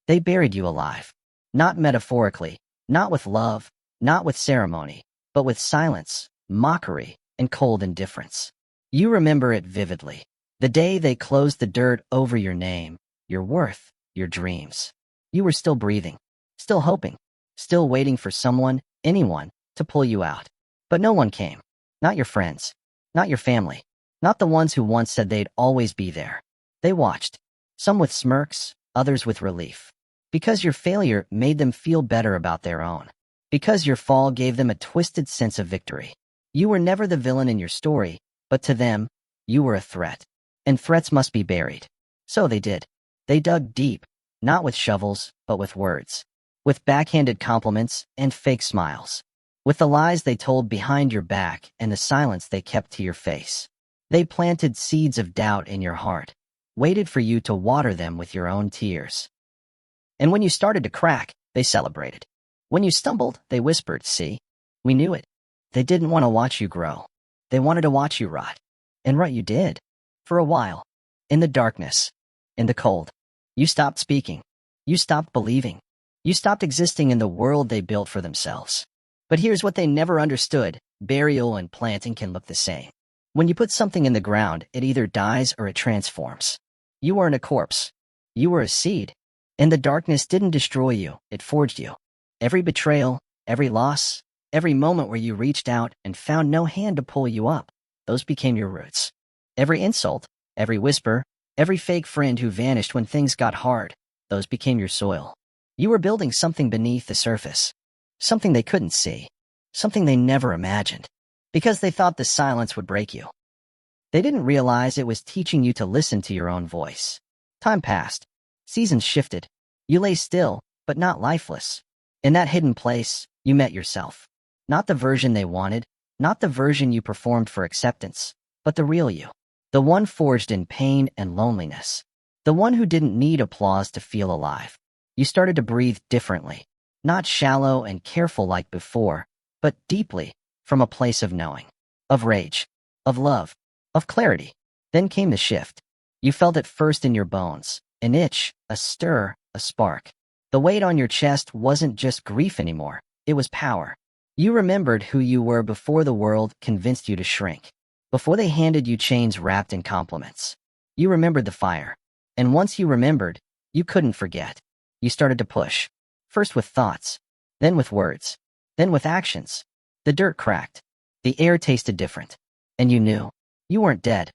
They buried you alive. Not metaphorically, not with love, not with ceremony, but with silence, mockery, and cold indifference. You remember it vividly. The day they closed the dirt over your name, your worth, your dreams. You were still breathing, still hoping, still waiting for someone, anyone, to pull you out. But no one came. Not your friends, not your family, not the ones who once said they'd always be there. They watched, some with smirks, others with relief. Because your failure made them feel better about their own. Because your fall gave them a twisted sense of victory. You were never the villain in your story, but to them, you were a threat. And threats must be buried. So they did. They dug deep, not with shovels, but with words. With backhanded compliments and fake smiles. With the lies they told behind your back and the silence they kept to your face. They planted seeds of doubt in your heart, waited for you to water them with your own tears. And when you started to crack, they celebrated. When you stumbled, they whispered, "See, we knew it." They didn't want to watch you grow. They wanted to watch you rot. And rot you did. For a while. In the darkness. In the cold. You stopped speaking. You stopped believing. You stopped existing in the world they built for themselves. But here's what they never understood. Burial and planting can look the same. When you put something in the ground, it either dies or it transforms. You weren't a corpse. You were a seed. And the darkness didn't destroy you, it forged you. Every betrayal, every loss, every moment where you reached out and found no hand to pull you up, those became your roots. Every insult, every whisper, every fake friend who vanished when things got hard, those became your soil. You were building something beneath the surface. Something they couldn't see. Something they never imagined. Because they thought the silence would break you. They didn't realize it was teaching you to listen to your own voice. Time passed. Seasons shifted. You lay still, but not lifeless. In that hidden place, you met yourself. Not the version they wanted, not the version you performed for acceptance, but the real you. The one forged in pain and loneliness. The one who didn't need applause to feel alive. You started to breathe differently. Not shallow and careful like before, but deeply, from a place of knowing. Of rage. Of love. Of clarity. Then came the shift. You felt it first in your bones. An itch, a stir, a spark. The weight on your chest wasn't just grief anymore, it was power. You remembered who you were before the world convinced you to shrink. Before they handed you chains wrapped in compliments. You remembered the fire. And once you remembered, you couldn't forget. You started to push. First with thoughts, then with words, then with actions. The dirt cracked. The air tasted different. And you knew. You weren't dead.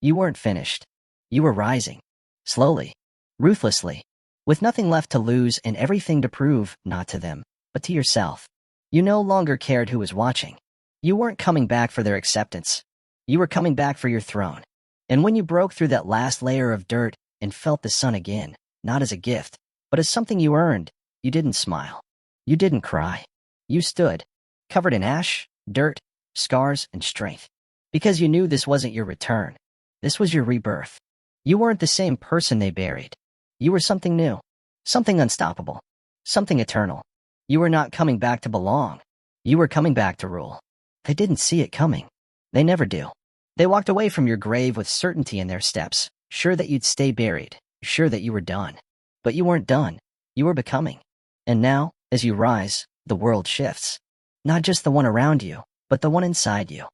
You weren't finished. You were rising. Slowly. Ruthlessly. With nothing left to lose and everything to prove, not to them, but to yourself. You no longer cared who was watching. You weren't coming back for their acceptance. You were coming back for your throne. And when you broke through that last layer of dirt and felt the sun again, not as a gift, but as something you earned, you didn't smile. You didn't cry. You stood, covered in ash, dirt, scars, and strength. Because you knew this wasn't your return. This was your rebirth. You weren't the same person they buried. You were something new. Something unstoppable. Something eternal. You were not coming back to belong. You were coming back to rule. They didn't see it coming. They never do. They walked away from your grave with certainty in their steps, sure that you'd stay buried, sure that you were done. But you weren't done. You were becoming. And now, as you rise, the world shifts. Not just the one around you, but the one inside you.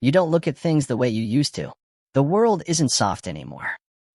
You don't look at things the way you used to. The world isn't soft anymore.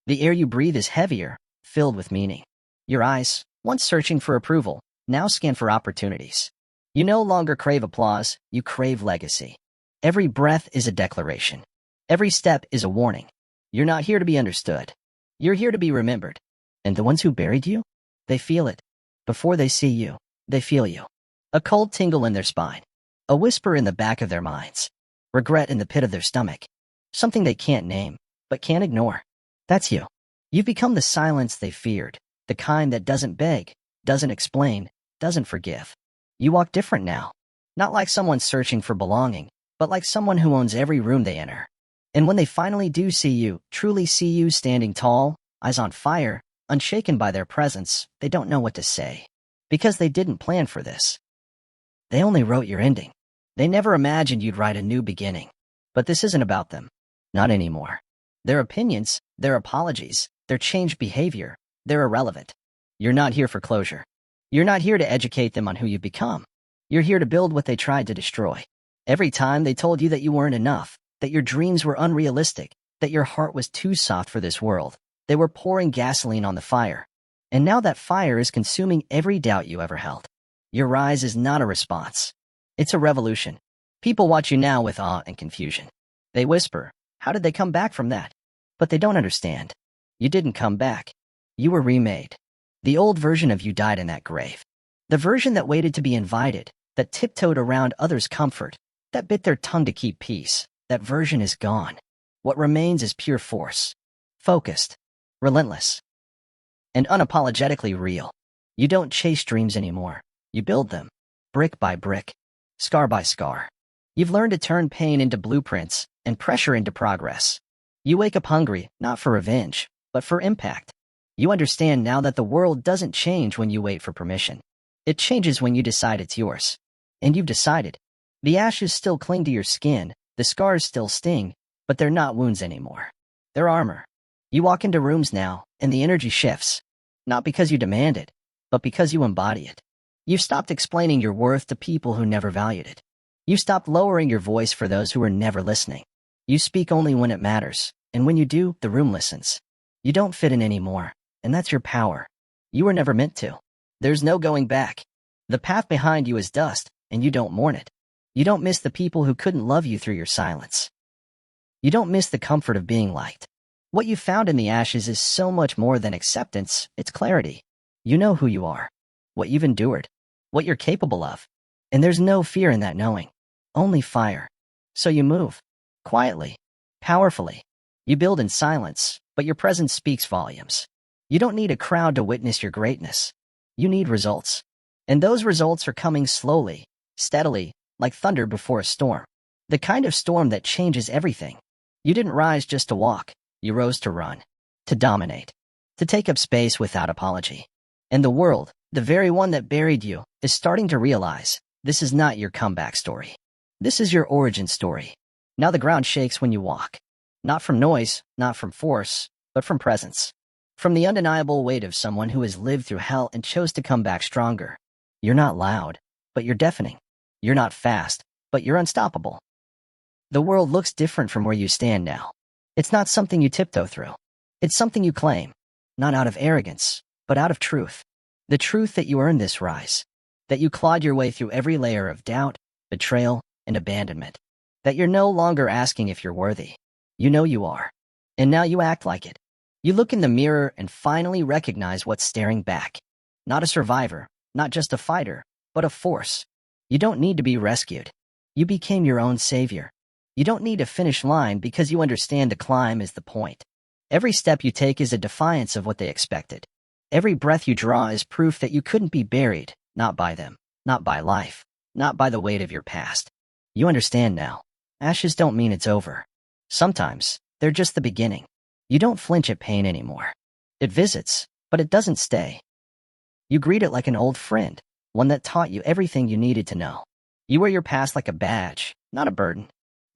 The air you breathe is heavier, filled with meaning. Your eyes, once searching for approval, now scan for opportunities. You no longer crave applause, you crave legacy. Every breath is a declaration. Every step is a warning. You're not here to be understood. You're here to be remembered. And the ones who buried you? They feel it. Before they see you, they feel you. A cold tingle in their spine. A whisper in the back of their minds. Regret in the pit of their stomach. Something they can't name, but can't ignore. That's you. You've become the silence they feared. The kind that doesn't beg, doesn't explain, doesn't forgive. You walk different now. Not like someone searching for belonging, but like someone who owns every room they enter. And when they finally do see you, truly see you standing tall, eyes on fire, unshaken by their presence, they don't know what to say. Because they didn't plan for this. They only wrote your ending. They never imagined you'd write a new beginning. But this isn't about them. Not anymore. Their opinions, their apologies, their changed behavior, they're irrelevant. You're not here for closure. You're not here to educate them on who you've become. You're here to build what they tried to destroy. Every time they told you that you weren't enough, that your dreams were unrealistic, that your heart was too soft for this world, they were pouring gasoline on the fire. And now that fire is consuming every doubt you ever held. Your rise is not a response. It's a revolution. People watch you now with awe and confusion. They whisper, how did they come back from that? But they don't understand. You didn't come back. You were remade. The old version of you died in that grave. The version that waited to be invited, that tiptoed around others' comfort, that bit their tongue to keep peace, that version is gone. What remains is pure force. Focused. Relentless. And unapologetically real. You don't chase dreams anymore. You build them. Brick by brick. Scar by scar. You've learned to turn pain into blueprints and pressure into progress. You wake up hungry, not for revenge, but for impact. You understand now that the world doesn't change when you wait for permission. It changes when you decide it's yours. And you've decided. The ashes still cling to your skin, the scars still sting, but they're not wounds anymore. They're armor. You walk into rooms now, and the energy shifts. Not because you demand it, but because you embody it. You've stopped explaining your worth to people who never valued it. You've stopped lowering your voice for those who were never listening. You speak only when it matters, and when you do, the room listens. You don't fit in anymore, and that's your power. You were never meant to. There's no going back. The path behind you is dust, and you don't mourn it. You don't miss the people who couldn't love you through your silence. You don't miss the comfort of being liked. What you found in the ashes is so much more than acceptance, it's clarity. You know who you are, what you've endured, what you're capable of. And there's no fear in that knowing, only fire. So you move, quietly, powerfully. You build in silence, but your presence speaks volumes. You don't need a crowd to witness your greatness. You need results. And those results are coming slowly, steadily, like thunder before a storm. The kind of storm that changes everything. You didn't rise just to walk. You rose to run, to dominate, to take up space without apology. And the world, the very one that buried you, is starting to realize this is not your comeback story. This is your origin story. Now the ground shakes when you walk. Not from noise, not from force, but from presence. From the undeniable weight of someone who has lived through hell and chose to come back stronger. You're not loud, but you're deafening. You're not fast, but you're unstoppable. The world looks different from where you stand now. It's not something you tiptoe through. It's something you claim, not out of arrogance, but out of truth. The truth that you earned this rise, that you clawed your way through every layer of doubt, betrayal, and abandonment, that you're no longer asking if you're worthy. You know you are. And now you act like it. You look in the mirror and finally recognize what's staring back. Not a survivor, not just a fighter, but a force. You don't need to be rescued. You became your own savior. You don't need a finish line because you understand the climb is the point. Every step you take is a defiance of what they expected. Every breath you draw is proof that you couldn't be buried, not by them, not by life, not by the weight of your past. You understand now. Ashes don't mean it's over. Sometimes, they're just the beginning. You don't flinch at pain anymore. It visits, but it doesn't stay. You greet it like an old friend, one that taught you everything you needed to know. You wear your past like a badge, not a burden.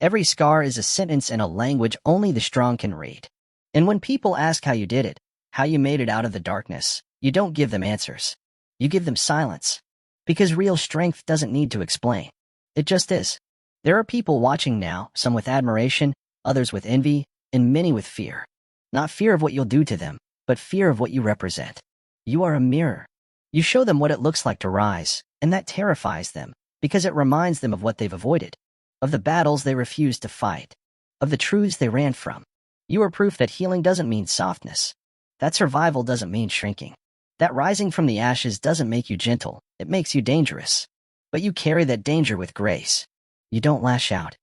Every scar is a sentence in a language only the strong can read. And when people ask how you did it, how you made it out of the darkness, you don't give them answers. You give them silence. Because real strength doesn't need to explain. It just is. There are people watching now, some with admiration, others with envy, and many with fear. Not fear of what you'll do to them, but fear of what you represent. You are a mirror. You show them what it looks like to rise, and that terrifies them, because it reminds them of what they've avoided, of the battles they refused to fight, of the truths they ran from. You are proof that healing doesn't mean softness, that survival doesn't mean shrinking, that rising from the ashes doesn't make you gentle, it makes you dangerous. But you carry that danger with grace. You don't lash out.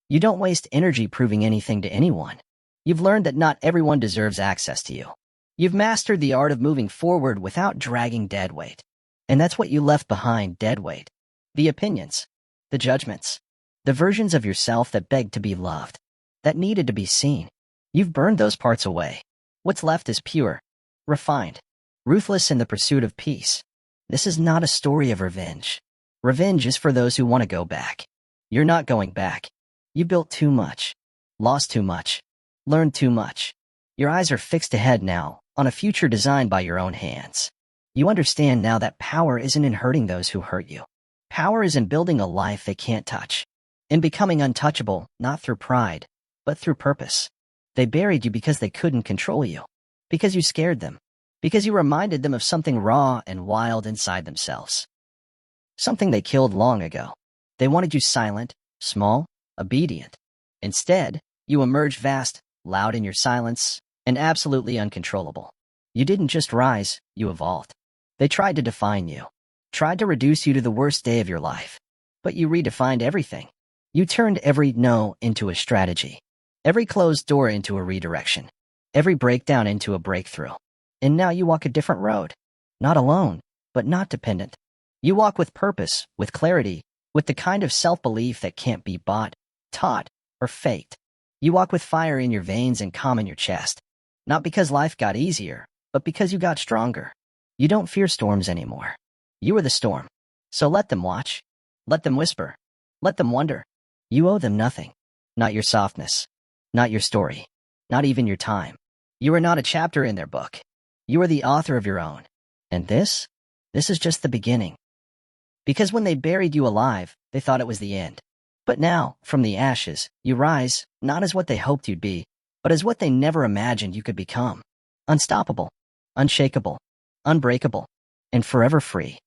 You don't waste energy proving anything to anyone. You've learned that not everyone deserves access to you. You've mastered the art of moving forward without dragging dead weight. And that's what you left behind, dead weight. The opinions, the judgments, the versions of yourself that begged to be loved, that needed to be seen. You've burned those parts away. What's left is pure, refined, ruthless in the pursuit of peace. This is not a story of revenge. Revenge is for those who want to go back. You're not going back. You built too much, lost too much, learned too much. Your eyes are fixed ahead now, on a future designed by your own hands. You understand now that power isn't in hurting those who hurt you. Power is in building a life they can't touch. In becoming untouchable, not through pride, but through purpose. They buried you because they couldn't control you. Because you scared them. Because you reminded them of something raw and wild inside themselves. Something they killed long ago. They wanted you silent, small, obedient. Instead, you emerged vast, loud in your silence, and absolutely uncontrollable. You didn't just rise, you evolved. They tried to define you. Tried to reduce you to the worst day of your life. But you redefined everything. You turned every no into a strategy. Every closed door into a redirection. Every breakdown into a breakthrough. And now you walk a different road. Not alone, but not dependent. You walk with purpose, with clarity, with the kind of self-belief that can't be bought, taught, or faked. You walk with fire in your veins and calm in your chest. Not because life got easier, but because you got stronger. You don't fear storms anymore. You are the storm. So let them watch. Let them whisper. Let them wonder. You owe them nothing. Not your softness. Not your story. Not even your time. You are not a chapter in their book. You are the author of your own. And this is just the beginning. Because when they buried you alive, they thought it was the end. But now, from the ashes, you rise, not as what they hoped you'd be, but as what they never imagined you could become. Unstoppable, unshakable, unbreakable, and forever free.